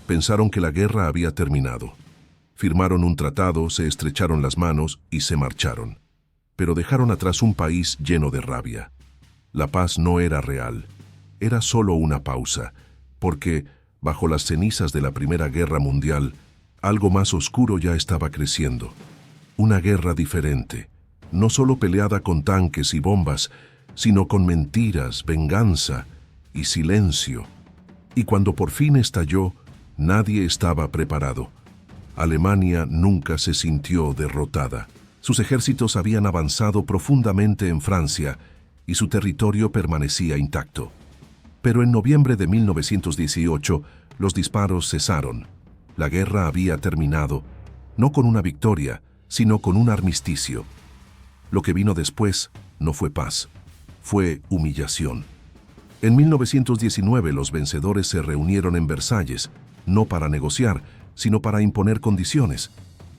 Pensaron que la guerra había terminado. Firmaron un tratado, se estrecharon las manos y se marcharon. Pero dejaron atrás un país lleno de rabia. La paz no era real. Era solo una pausa, porque, bajo las cenizas de la Primera Guerra Mundial, algo más oscuro ya estaba creciendo. Una guerra diferente, no solo peleada con tanques y bombas, sino con mentiras, venganza y silencio. Y cuando por fin estalló, nadie estaba preparado. Alemania nunca se sintió derrotada. Sus ejércitos habían avanzado profundamente en Francia y su territorio permanecía intacto. Pero en noviembre de 1918, los disparos cesaron. La guerra había terminado, no con una victoria, sino con un armisticio. Lo que vino después no fue paz, fue humillación. En 1919 los vencedores se reunieron en Versalles, no para negociar, sino para imponer condiciones.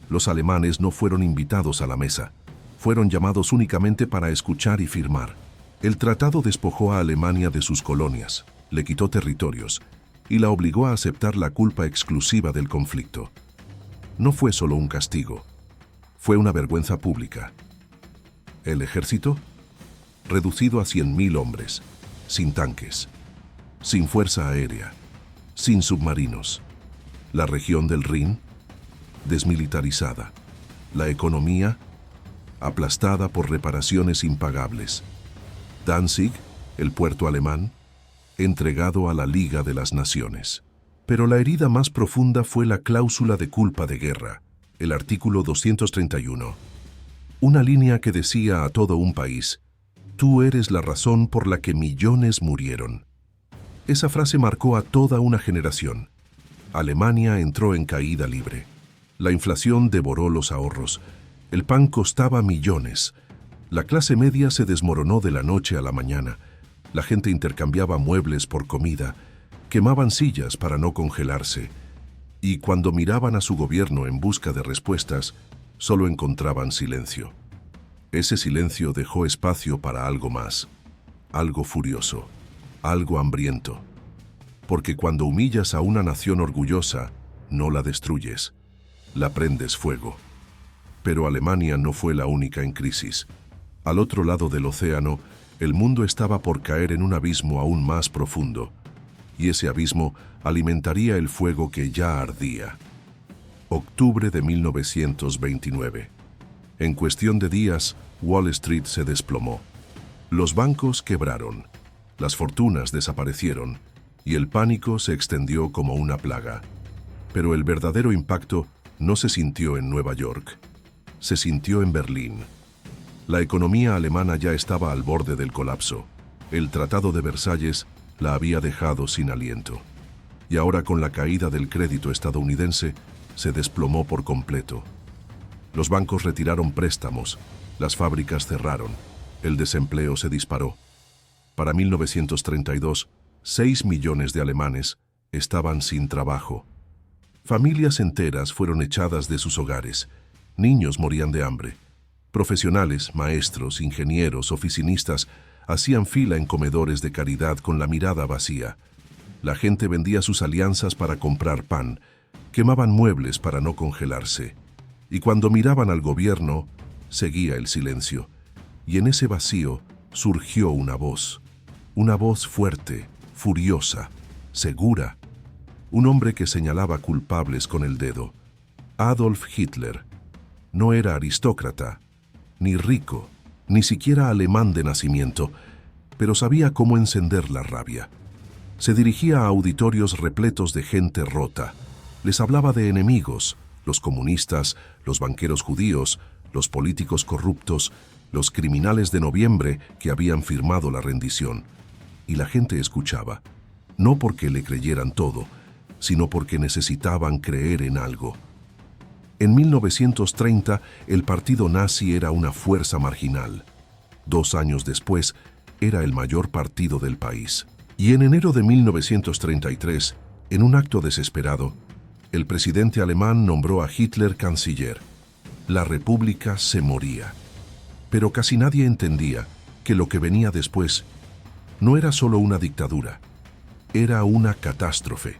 Los alemanes no fueron invitados a la mesa, fueron llamados únicamente para escuchar y firmar. El tratado despojó a Alemania de sus colonias, le quitó territorios y la obligó a aceptar la culpa exclusiva del conflicto. No fue solo un castigo, fue una vergüenza pública. ¿El ejército? Reducido a 100.000 hombres, sin tanques, sin fuerza aérea, sin submarinos. La región del Rin, desmilitarizada. La economía, aplastada por reparaciones impagables. Danzig, el puerto alemán, entregado a la Liga de las Naciones. Pero la herida más profunda fue la cláusula de culpa de guerra, el artículo 231. Una línea que decía a todo un país: tú eres la razón por la que millones murieron. Esa frase marcó a toda una generación. Alemania entró en caída libre. La inflación devoró los ahorros. El pan costaba millones. La clase media se desmoronó de la noche a la mañana. La gente intercambiaba muebles por comida, quemaban sillas para no congelarse. Y cuando miraban a su gobierno en busca de respuestas, solo encontraban silencio. Ese silencio dejó espacio para algo más, algo furioso, algo hambriento. Porque cuando humillas a una nación orgullosa, no la destruyes, la prendes fuego. Pero Alemania no fue la única en crisis. Al otro lado del océano, el mundo estaba por caer en un abismo aún más profundo, y ese abismo alimentaría el fuego que ya ardía. Octubre de 1929. En cuestión de días, Wall Street se desplomó. Los bancos quebraron, las fortunas desaparecieron, y el pánico se extendió como una plaga. Pero el verdadero impacto no se sintió en Nueva York, se sintió en Berlín. La economía alemana ya estaba al borde del colapso. El Tratado de Versalles la había dejado sin aliento. Y ahora, con la caída del crédito estadounidense, se desplomó por completo. Los bancos retiraron préstamos, las fábricas cerraron, el desempleo se disparó. Para 1932, 6 millones de alemanes estaban sin trabajo. Familias enteras fueron echadas de sus hogares, niños morían de hambre. Profesionales, maestros, ingenieros, oficinistas, hacían fila en comedores de caridad con la mirada vacía. La gente vendía sus alianzas para comprar pan, quemaban muebles para no congelarse. Y cuando miraban al gobierno, seguía el silencio. Y en ese vacío surgió una voz fuerte, furiosa, segura. Un hombre que señalaba culpables con el dedo. Adolf Hitler. No era aristócrata, ni rico, ni siquiera alemán de nacimiento, pero sabía cómo encender la rabia. Se dirigía a auditorios repletos de gente rota. Les hablaba de enemigos, los comunistas, los banqueros judíos, los políticos corruptos, los criminales de noviembre que habían firmado la rendición. Y la gente escuchaba, no porque le creyeran todo, sino porque necesitaban creer en algo. En 1930, el partido nazi era una fuerza marginal. 2 años después, era el mayor partido del país. Y en enero de 1933, en un acto desesperado, el presidente alemán nombró a Hitler canciller. La república se moría. Pero casi nadie entendía que lo que venía después no era solo una dictadura, era una catástrofe.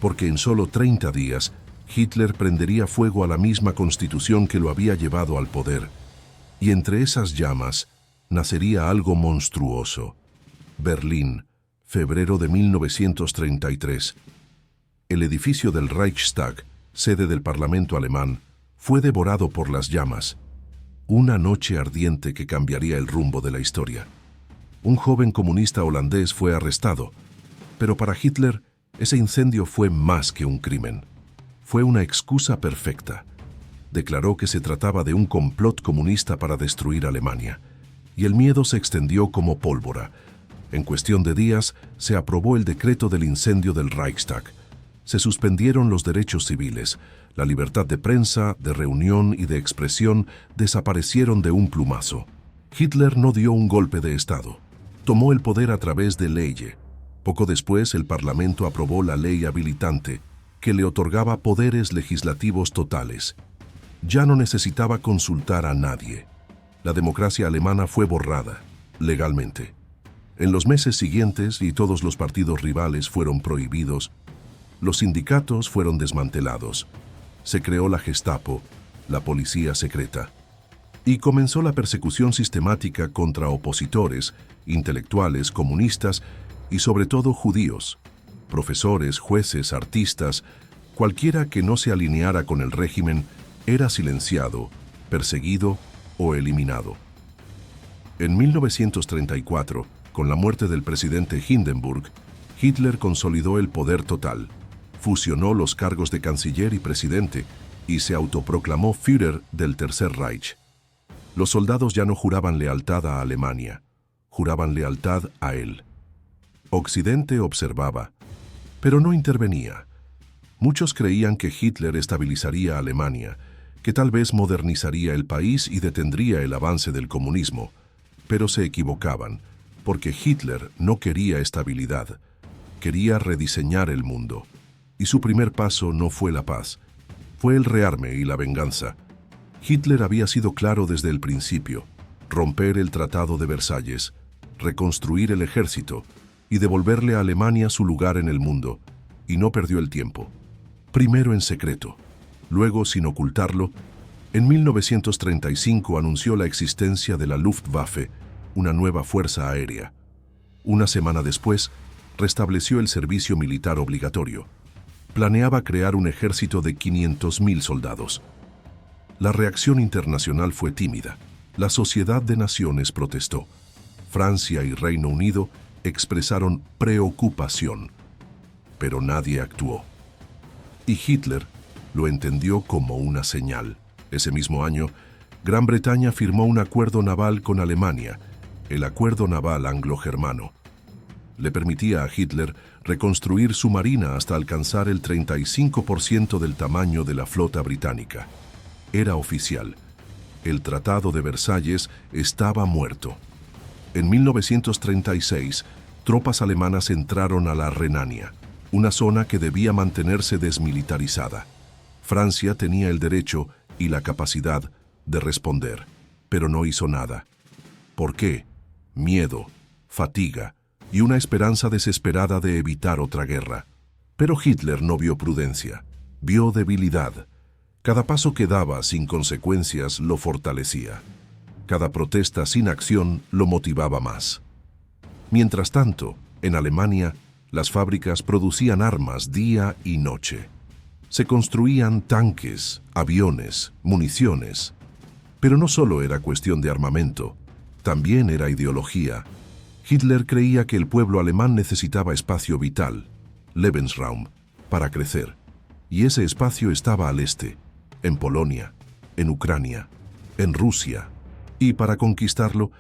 porque en solo 30 días Hitler prendería fuego a la misma constitución que lo había llevado al poder, y entre esas llamas nacería algo monstruoso. Berlín, febrero de 1933. El edificio del Reichstag, sede del Parlamento alemán, fue devorado por las llamas. Una noche ardiente que cambiaría el rumbo de la historia. Un joven comunista holandés fue arrestado, pero para Hitler ese incendio fue más que un crimen. Fue una excusa perfecta. Declaró que se trataba de un complot comunista para destruir Alemania, y el miedo se extendió como pólvora. En cuestión de días se aprobó el decreto del incendio del Reichstag. Se suspendieron los derechos civiles. La libertad de prensa, de reunión y de expresión desaparecieron de un plumazo. Hitler no dio un golpe de Estado. Tomó el poder a través de ley. Poco después, el Parlamento aprobó la ley habilitante, que le otorgaba poderes legislativos totales. Ya no necesitaba consultar a nadie. La democracia alemana fue borrada, legalmente. En los meses siguientes, y todos los partidos rivales fueron prohibidos, los sindicatos fueron desmantelados. Se creó la Gestapo, la policía secreta. Y comenzó la persecución sistemática contra opositores, intelectuales, comunistas y sobre todo judíos, profesores, jueces, artistas, cualquiera que no se alineara con el régimen era silenciado, perseguido o eliminado. En 1934, con la muerte del presidente Hindenburg, Hitler consolidó el poder total, fusionó los cargos de canciller y presidente y se autoproclamó Führer del Tercer Reich. Los soldados ya no juraban lealtad a Alemania, juraban lealtad a él. Occidente observaba, pero no intervenía. Muchos creían que Hitler estabilizaría Alemania, que tal vez modernizaría el país y detendría el avance del comunismo, pero se equivocaban, porque Hitler no quería estabilidad, quería rediseñar el mundo. Y su primer paso no fue la paz, fue el rearme y la venganza. Hitler había sido claro desde el principio: romper el Tratado de Versalles, reconstruir el ejército y devolverle a Alemania su lugar en el mundo, y no perdió el tiempo. Primero en secreto, luego sin ocultarlo, en 1935 anunció la existencia de la Luftwaffe, una nueva fuerza aérea. Una semana después, restableció el servicio militar obligatorio. Planeaba crear un ejército de 500.000 soldados. La reacción internacional fue tímida. La Sociedad de Naciones protestó. Francia y Reino Unido expresaron preocupación, pero nadie actuó. Y Hitler lo entendió como una señal. Ese mismo año, Gran Bretaña firmó un acuerdo naval con Alemania, el Acuerdo Naval Anglo-Germano. Le permitía a Hitler reconstruir su marina hasta alcanzar el 35% del tamaño de la flota británica. Era oficial. El Tratado de Versalles estaba muerto. En 1936, tropas alemanas entraron a la Renania, una zona que debía mantenerse desmilitarizada. Francia tenía el derecho y la capacidad de responder, pero no hizo nada. ¿Por qué? Miedo, fatiga y una esperanza desesperada de evitar otra guerra. Pero Hitler no vio prudencia, vio debilidad. Cada paso que daba sin consecuencias lo fortalecía. Cada protesta sin acción lo motivaba más. Mientras tanto, en Alemania, las fábricas producían armas día y noche. Se construían tanques, aviones, municiones. Pero no solo era cuestión de armamento, también era ideología. Hitler creía que el pueblo alemán necesitaba espacio vital, Lebensraum, para crecer. Y ese espacio estaba al este, en Polonia, en Ucrania, en Rusia. Y para conquistarlo,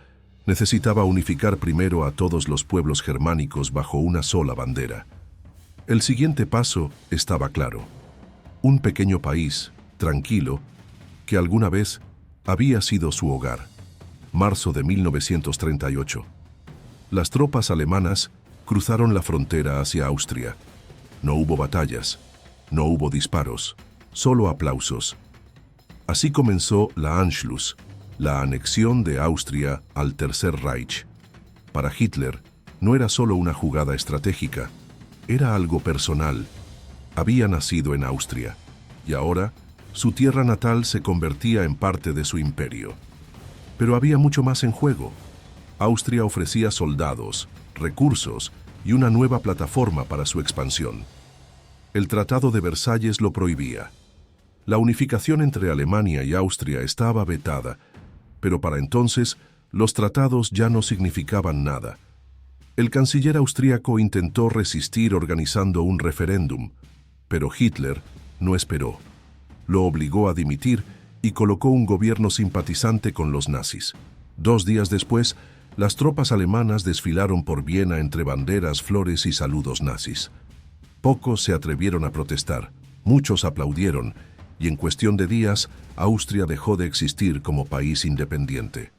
necesitaba unificar primero a todos los pueblos germánicos bajo una sola bandera. El siguiente paso estaba claro. Un pequeño país, tranquilo, que alguna vez había sido su hogar. Marzo de 1938. Las tropas alemanas cruzaron la frontera hacia Austria. No hubo batallas, no hubo disparos, solo aplausos. Así comenzó la Anschluss, la anexión de Austria al Tercer Reich. Para Hitler, no era solo una jugada estratégica, era algo personal. Había nacido en Austria, y ahora su tierra natal se convertía en parte de su imperio. Pero había mucho más en juego. Austria ofrecía soldados, recursos y una nueva plataforma para su expansión. El Tratado de Versalles lo prohibía. La unificación entre Alemania y Austria estaba vetada, pero para entonces los tratados ya no significaban nada. El canciller austríaco intentó resistir organizando un referéndum, pero Hitler no esperó. Lo obligó a dimitir y colocó un gobierno simpatizante con los nazis. 2 días después, las tropas alemanas desfilaron por Viena entre banderas, flores y saludos nazis. Pocos se atrevieron a protestar, muchos aplaudieron, y en cuestión de días, Austria dejó de existir como país independiente.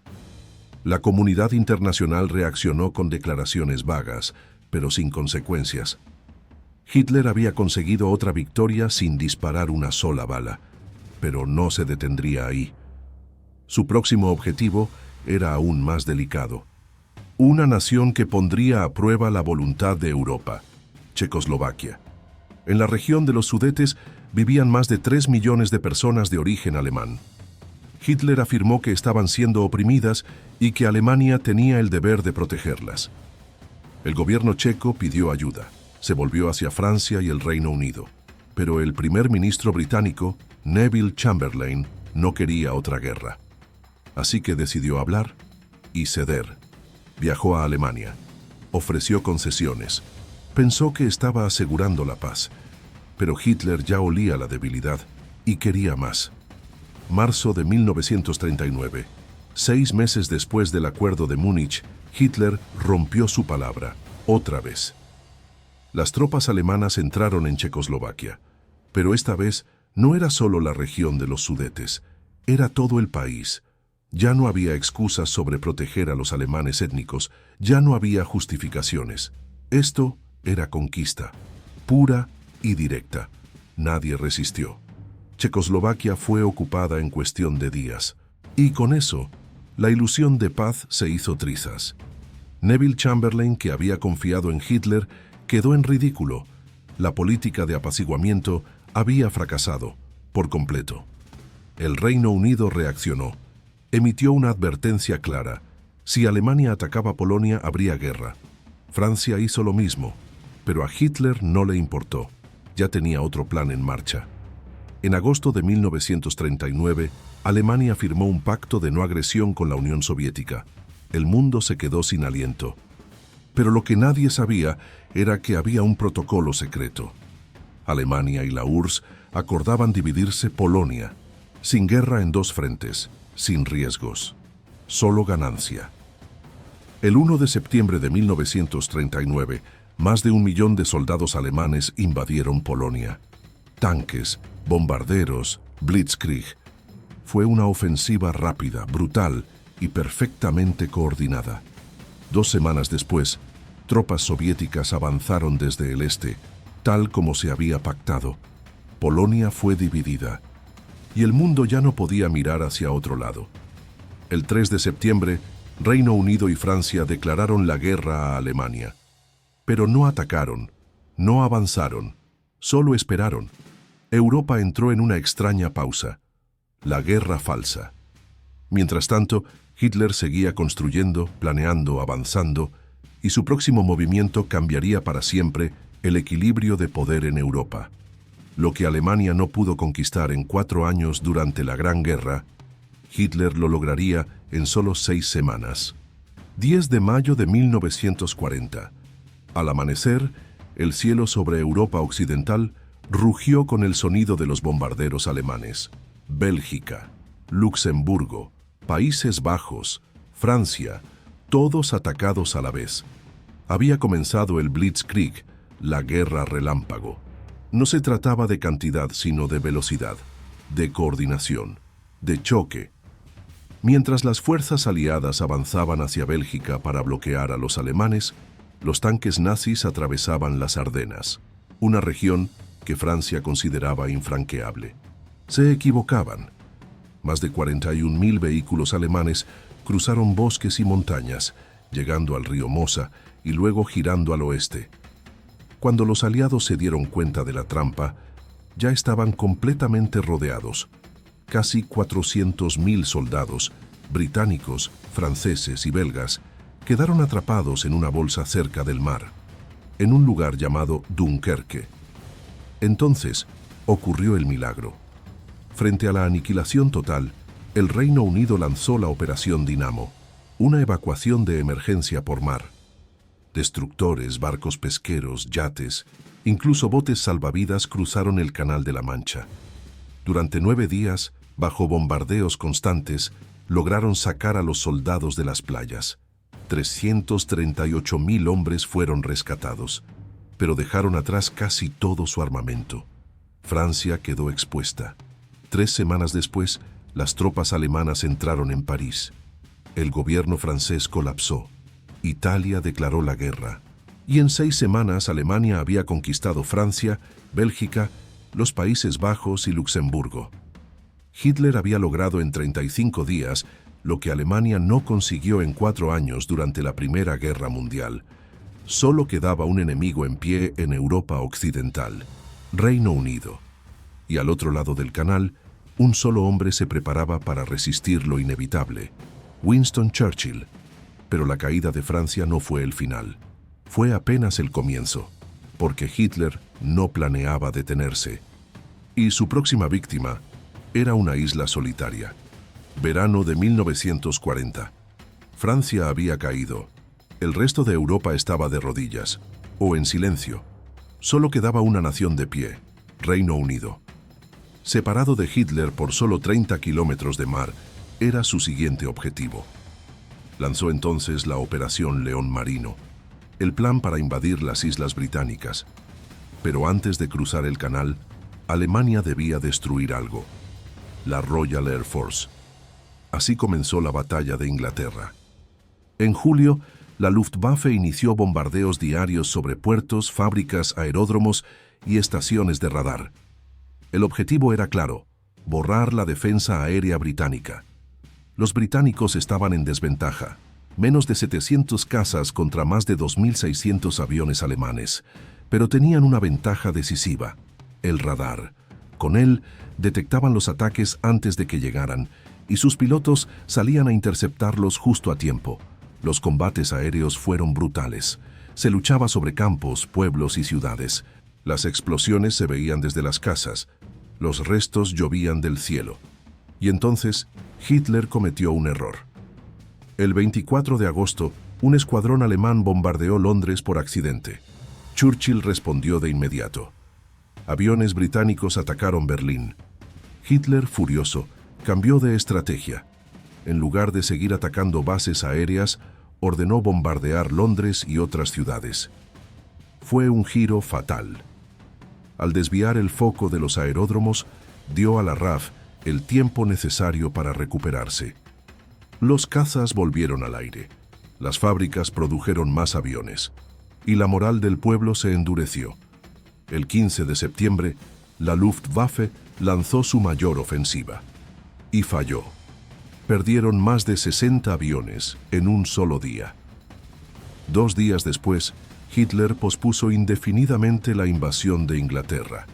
La comunidad internacional reaccionó con declaraciones vagas, pero sin consecuencias. Hitler había conseguido otra victoria sin disparar una sola bala, pero no se detendría ahí. Su próximo objetivo era aún más delicado. Una nación que pondría a prueba la voluntad de Europa, Checoslovaquia. En la región de los Sudetes vivían más de 3 millones de personas de origen alemán. Hitler afirmó que estaban siendo oprimidas y que Alemania tenía el deber de protegerlas. El gobierno checo pidió ayuda. Se volvió hacia Francia y el Reino Unido. Pero el primer ministro británico, Neville Chamberlain, no quería otra guerra. Así que decidió hablar y ceder. Viajó a Alemania. Ofreció concesiones. Pensó que estaba asegurando la paz. Pero Hitler ya olía la debilidad y quería más. Marzo de 1939. 6 meses después del Acuerdo de Múnich, Hitler rompió su palabra, otra vez. Las tropas alemanas entraron en Checoslovaquia, pero esta vez no era solo la región de los Sudetes, era todo el país. Ya no había excusas sobre proteger a los alemanes étnicos, ya no había justificaciones. Esto era conquista, pura y directa. Nadie resistió. Checoslovaquia fue ocupada en cuestión de días, y con eso, la ilusión de paz se hizo trizas. Neville Chamberlain, que había confiado en Hitler, quedó en ridículo. La política de apaciguamiento había fracasado por completo. El Reino Unido reaccionó. Emitió una advertencia clara. Si Alemania atacaba Polonia, habría guerra. Francia hizo lo mismo, pero a Hitler no le importó. Ya tenía otro plan en marcha. En agosto de 1939, Alemania firmó un pacto de no agresión con la Unión Soviética. El mundo se quedó sin aliento. Pero lo que nadie sabía era que había un protocolo secreto. Alemania y la URSS acordaban dividirse Polonia, sin guerra en 2 frentes, sin riesgos, solo ganancia. El 1 de septiembre de 1939, más de 1 millón de soldados alemanes invadieron Polonia. Tanques, bombarderos, blitzkrieg. Fue una ofensiva rápida, brutal y perfectamente coordinada. 2 semanas después, tropas soviéticas avanzaron desde el este, tal como se había pactado. Polonia fue dividida, y el mundo ya no podía mirar hacia otro lado. El 3 de septiembre, Reino Unido y Francia declararon la guerra a Alemania. Pero no atacaron, no avanzaron, solo esperaron. Europa entró en una extraña pausa, la guerra falsa. Mientras tanto, Hitler seguía construyendo, planeando, avanzando, y su próximo movimiento cambiaría para siempre el equilibrio de poder en Europa. Lo que Alemania no pudo conquistar en 4 años durante la Gran Guerra, Hitler lo lograría en solo 6 semanas. 10 de mayo de 1940. Al amanecer, el cielo sobre Europa occidental rugió con el sonido de los bombarderos alemanes. Bélgica, Luxemburgo, Países Bajos, Francia, todos atacados a la vez. Había comenzado el Blitzkrieg, la guerra relámpago. No se trataba de cantidad, sino de velocidad, de coordinación, de choque. Mientras las fuerzas aliadas avanzaban hacia Bélgica para bloquear a los alemanes, los tanques nazis atravesaban las Ardenas, una región que Francia consideraba infranqueable. Se equivocaban. Más de 41.000 vehículos alemanes cruzaron bosques y montañas, llegando al río Mosa y luego girando al oeste. Cuando los aliados se dieron cuenta de la trampa, ya estaban completamente rodeados. Casi 400.000 soldados, británicos, franceses y belgas, quedaron atrapados en una bolsa cerca del mar, en un lugar llamado Dunkerque. Entonces, ocurrió el milagro. Frente a la aniquilación total, el Reino Unido lanzó la Operación Dinamo, una evacuación de emergencia por mar. Destructores, barcos pesqueros, yates, incluso botes salvavidas cruzaron el Canal de la Mancha. Durante 9 días, bajo bombardeos constantes, lograron sacar a los soldados de las playas. 338.000 hombres fueron rescatados, pero dejaron atrás casi todo su armamento. Francia quedó expuesta. 3 semanas después, las tropas alemanas entraron en París. El gobierno francés colapsó. Italia declaró la guerra. Y en 6 semanas Alemania había conquistado Francia, Bélgica, los Países Bajos y Luxemburgo. Hitler había logrado en 35 días lo que Alemania no consiguió en 4 años durante la Primera Guerra Mundial. Solo quedaba un enemigo en pie en Europa Occidental, Reino Unido. Y al otro lado del canal, un solo hombre se preparaba para resistir lo inevitable, Winston Churchill. Pero la caída de Francia no fue el final. Fue apenas el comienzo, porque Hitler no planeaba detenerse. Y su próxima víctima era una isla solitaria. Verano de 1940. Francia había caído. El resto de Europa estaba de rodillas, o en silencio. Solo quedaba una nación de pie, Reino Unido. Separado de Hitler por solo 30 kilómetros de mar, era su siguiente objetivo. Lanzó entonces la Operación León Marino, el plan para invadir las islas británicas. Pero antes de cruzar el canal, Alemania debía destruir algo: la Royal Air Force. Así comenzó la batalla de Inglaterra. En julio, la Luftwaffe inició bombardeos diarios sobre puertos, fábricas, aeródromos y estaciones de radar. El objetivo era claro: borrar la defensa aérea británica. Los británicos estaban en desventaja. Menos de 700 cazas contra más de 2.600 aviones alemanes. Pero tenían una ventaja decisiva: el radar. Con él, detectaban los ataques antes de que llegaran, y sus pilotos salían a interceptarlos justo a tiempo. Los combates aéreos fueron brutales. Se luchaba sobre campos, pueblos y ciudades. Las explosiones se veían desde las casas. Los restos llovían del cielo. Y entonces, Hitler cometió un error. El 24 de agosto, un escuadrón alemán bombardeó Londres por accidente. Churchill respondió de inmediato. Aviones británicos atacaron Berlín. Hitler, furioso, cambió de estrategia. En lugar de seguir atacando bases aéreas, ordenó bombardear Londres y otras ciudades. Fue un giro fatal. Al desviar el foco de los aeródromos, dio a la RAF el tiempo necesario para recuperarse. Los cazas volvieron al aire. Las fábricas produjeron más aviones. Y la moral del pueblo se endureció. El 15 de septiembre, la Luftwaffe lanzó su mayor ofensiva. Y falló. Perdieron más de 60 aviones en un solo día. 2 días después, Hitler pospuso indefinidamente la invasión de Inglaterra.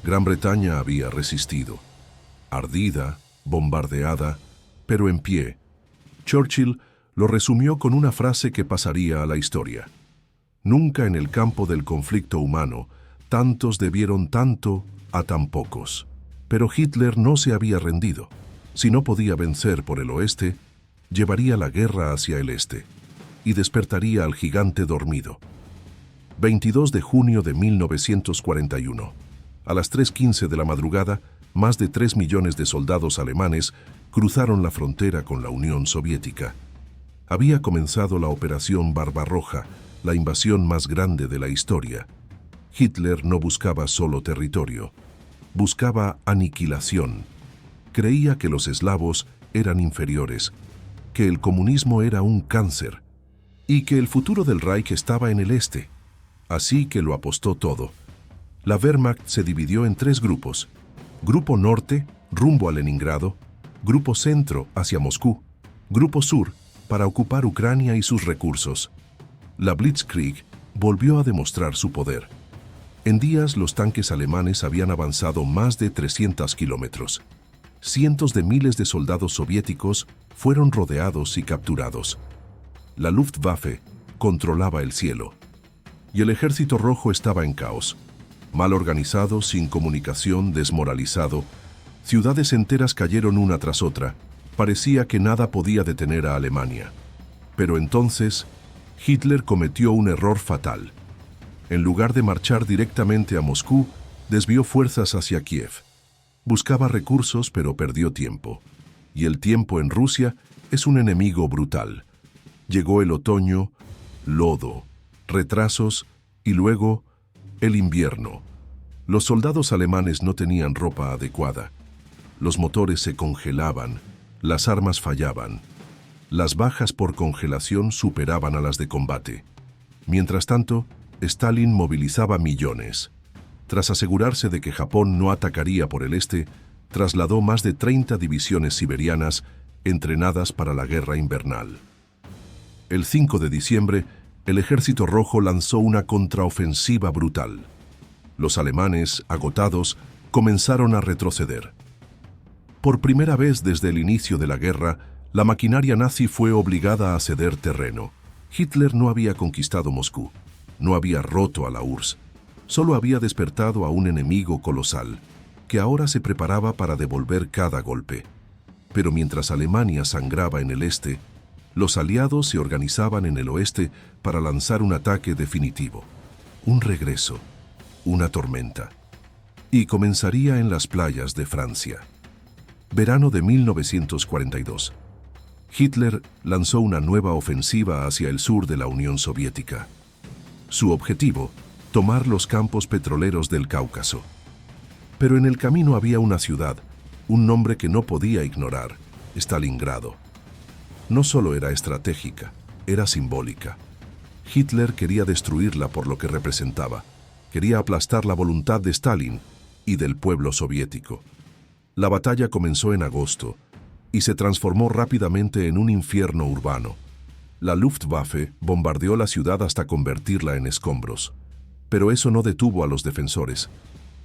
Gran Bretaña había resistido. Ardida, bombardeada, pero en pie. Churchill lo resumió con una frase que pasaría a la historia: nunca en el campo del conflicto humano tantos debieron tanto a tan pocos. Pero Hitler no se había rendido. Si no podía vencer por el oeste, llevaría la guerra hacia el este y despertaría al gigante dormido. 22 de junio de 1941. A las 3:15 de la madrugada, más de 3 millones de soldados alemanes cruzaron la frontera con la Unión Soviética. Había comenzado la Operación Barbarroja, la invasión más grande de la historia. Hitler no buscaba solo territorio, buscaba aniquilación. Creía que los eslavos eran inferiores, que el comunismo era un cáncer y que el futuro del Reich estaba en el este. Así que lo apostó todo. La Wehrmacht se dividió en 3 grupos: Grupo Norte, rumbo a Leningrado; Grupo Centro, hacia Moscú; Grupo Sur, para ocupar Ucrania y sus recursos. La Blitzkrieg volvió a demostrar su poder. En días, los tanques alemanes habían avanzado más de 300 kilómetros. Cientos de miles de soldados soviéticos fueron rodeados y capturados. La Luftwaffe controlaba el cielo. Y el Ejército Rojo estaba en caos. Mal organizado, sin comunicación, desmoralizado. Ciudades enteras cayeron una tras otra. Parecía que nada podía detener a Alemania. Pero entonces, Hitler cometió un error fatal. En lugar de marchar directamente a Moscú, desvió fuerzas hacia Kiev. Buscaba recursos, pero perdió tiempo. Y el tiempo en Rusia es un enemigo brutal. Llegó el otoño, lodo, retrasos y luego el invierno. Los soldados alemanes no tenían ropa adecuada. Los motores se congelaban, las armas fallaban. Las bajas por congelación superaban a las de combate. Mientras tanto, Stalin movilizaba millones. Tras asegurarse de que Japón no atacaría por el este, trasladó más de 30 divisiones siberianas entrenadas para la guerra invernal. El 5 de diciembre, el Ejército Rojo lanzó una contraofensiva brutal. Los alemanes, agotados, comenzaron a retroceder. Por primera vez desde el inicio de la guerra, la maquinaria nazi fue obligada a ceder terreno. Hitler no había conquistado Moscú, no había roto a la URSS, solo había despertado a un enemigo colosal, que ahora se preparaba para devolver cada golpe. Pero mientras Alemania sangraba en el este, los aliados se organizaban en el oeste para lanzar un ataque definitivo, un regreso, una tormenta. Y comenzaría en las playas de Francia. Verano de 1942. Hitler lanzó una nueva ofensiva hacia el sur de la Unión Soviética. Su objetivo, tomar los campos petroleros del Cáucaso. Pero en el camino había una ciudad, un nombre que no podía ignorar: Stalingrado. No solo era estratégica, era simbólica. Hitler quería destruirla por lo que representaba. Quería aplastar la voluntad de Stalin y del pueblo soviético. La batalla comenzó en agosto y se transformó rápidamente en un infierno urbano. La Luftwaffe bombardeó la ciudad hasta convertirla en escombros. Pero eso no detuvo a los defensores.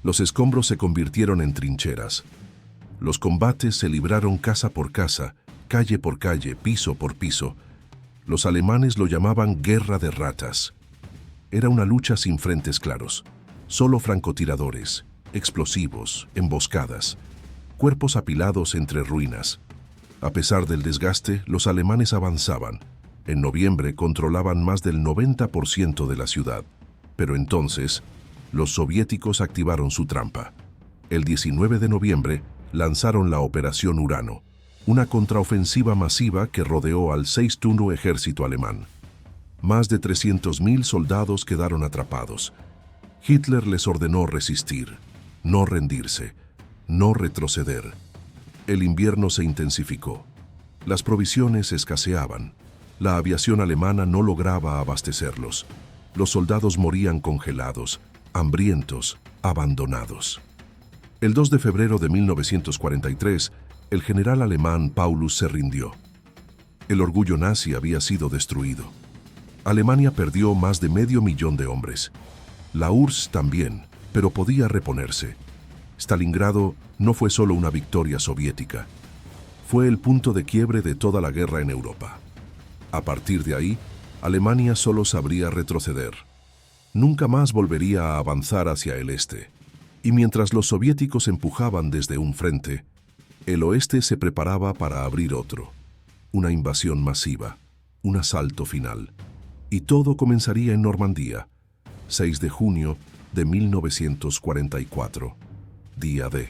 Los escombros se convirtieron en trincheras. Los combates se libraron casa por casa, calle por calle, piso por piso. Los alemanes lo llamaban guerra de ratas. Era una lucha sin frentes claros. Solo francotiradores, explosivos, emboscadas, cuerpos apilados entre ruinas. A pesar del desgaste, los alemanes avanzaban. En noviembre controlaban más del 90% de la ciudad. Pero entonces, los soviéticos activaron su trampa. El 19 de noviembre lanzaron la Operación Urano, una contraofensiva masiva que rodeó al sexto ejército alemán. Más de 300.000 soldados quedaron atrapados. Hitler les ordenó resistir, no rendirse, no retroceder. El invierno se intensificó. Las provisiones escaseaban. La aviación alemana no lograba abastecerlos. Los soldados morían congelados, hambrientos, abandonados. El 2 de febrero de 1943, el general alemán Paulus se rindió. El orgullo nazi había sido destruido. Alemania perdió más de 500.000 de hombres. La URSS también, pero podía reponerse. Stalingrado no fue solo una victoria soviética. Fue el punto de quiebre de toda la guerra en Europa. A partir de ahí, Alemania solo sabría retroceder. Nunca más volvería a avanzar hacia el este. Y mientras los soviéticos empujaban desde un frente, el oeste se preparaba para abrir otro. Una invasión masiva, un asalto final. Y todo comenzaría en Normandía, 6 de junio de 1944, día D.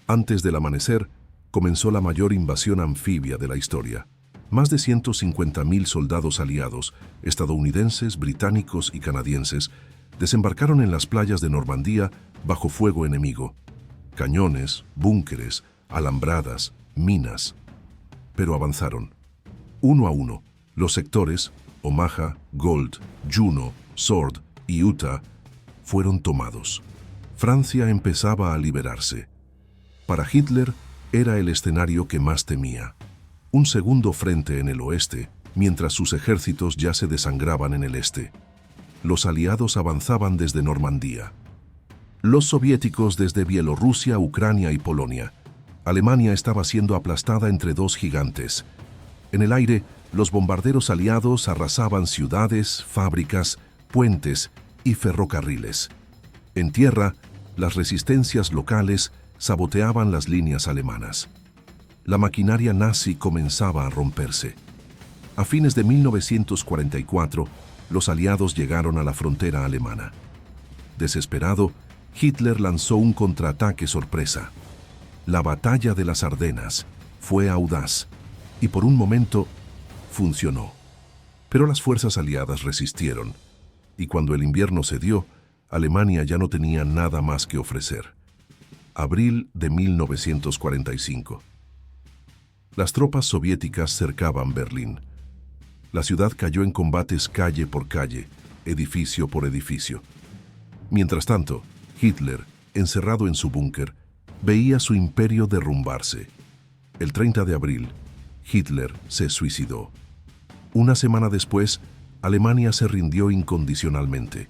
Antes del amanecer, comenzó la mayor invasión anfibia de la historia. Más de 150.000 soldados aliados, estadounidenses, británicos y canadienses, desembarcaron en las playas de Normandía bajo fuego enemigo. Cañones, búnkeres, alambradas, minas. Pero avanzaron. Uno a uno, los sectores, Omaha, Gold, Juno, Sword y Utah, fueron tomados. Francia empezaba a liberarse. Para Hitler, era el escenario que más temía. Un segundo frente en el oeste, mientras sus ejércitos ya se desangraban en el este. Los aliados avanzaban desde Normandía. Los soviéticos desde Bielorrusia, Ucrania y Polonia. Alemania estaba siendo aplastada entre dos gigantes. En el aire, los bombarderos aliados arrasaban ciudades, fábricas, puentes y ferrocarriles. En tierra, las resistencias locales saboteaban las líneas alemanas. La maquinaria nazi comenzaba a romperse. A fines de 1944, los aliados llegaron a la frontera alemana. Desesperado, Hitler lanzó un contraataque sorpresa. La batalla de las Ardenas fue audaz y por un momento funcionó. Pero las fuerzas aliadas resistieron y cuando el invierno cedió, Alemania ya no tenía nada más que ofrecer. Abril de 1945. Las tropas soviéticas cercaban Berlín. La ciudad cayó en combates calle por calle, edificio por edificio. Mientras tanto, Hitler, encerrado en su búnker, veía su imperio derrumbarse. El 30 de abril, Hitler se suicidó. Una semana después, Alemania se rindió incondicionalmente.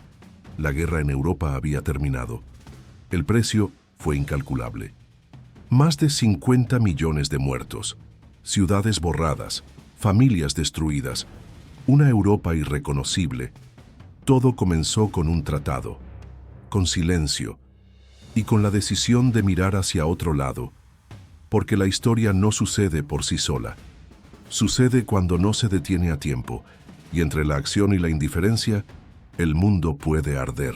La guerra en Europa había terminado. El precio fue incalculable. Más de 50 millones de muertos, ciudades borradas, familias destruidas, una Europa irreconocible. Todo comenzó con un tratado, con silencio y con la decisión de mirar hacia otro lado, porque la historia no sucede por sí sola. Sucede cuando no se detiene a tiempo, y entre la acción y la indiferencia, el mundo puede arder.